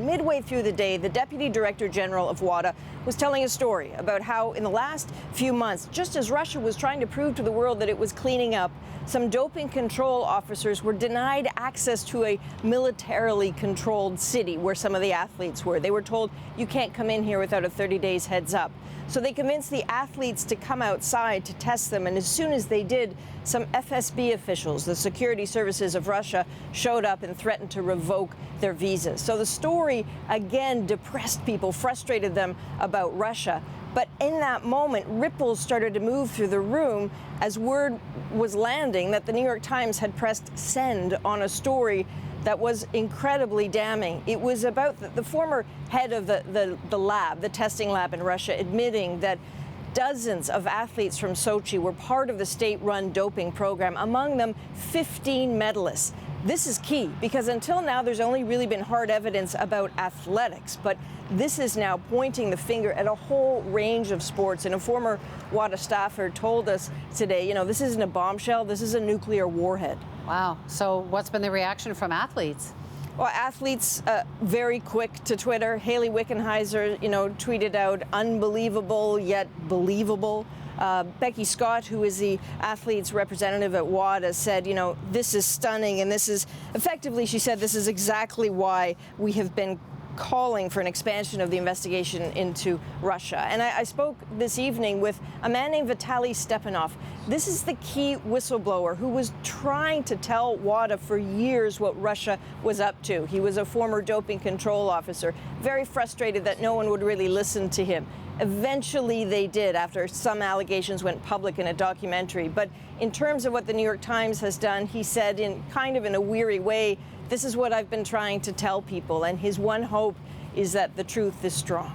midway through the day, the Deputy Director General of WADA was telling a story about how in the last few months, just as Russia was trying to prove to the world that it was cleaning up, some doping control officers were denied access to a militarily controlled city where some of the athletes were. They were told, you can't come in here without a 30 days heads up. So they convinced the athletes to come outside to test them, and as soon as they did, some FSB officials, the security services of Russia, showed up and threatened to revoke their visas. So the story, again, depressed people, frustrated them about Russia. But in that moment, ripples started to move through the room as word was landing that the New York Times had pressed send on a story that was incredibly damning. It was about the former head of the lab, the testing lab in Russia, admitting that dozens of athletes from Sochi were part of the state-run doping program, among them 15 medalists. This is key because until now there's only really been hard evidence about athletics, but this is now pointing the finger at a whole range of sports. And a former WADA staffer told us today, this isn't a bombshell, this is a nuclear warhead. Wow. So what's been the reaction from athletes? Well, athletes very quick to Twitter. Haley Wickenheiser, tweeted out, unbelievable yet believable. Becky Scott, who is the athletes representative at WADA, said, this is stunning, and this is effectively, she said, this is exactly why we have been calling for an expansion of the investigation into Russia. And I spoke this evening with a man named Vitaly Stepanov. This is the key whistleblower who was trying to tell WADA for years what Russia was up to. He was a former doping control officer, very frustrated that no one would really listen to him. Eventually they did after some allegations went public in a documentary. But in terms of what the New York Times has done, he said in a weary way, this is what I've been trying to tell people. And his one hope is that the truth is strong.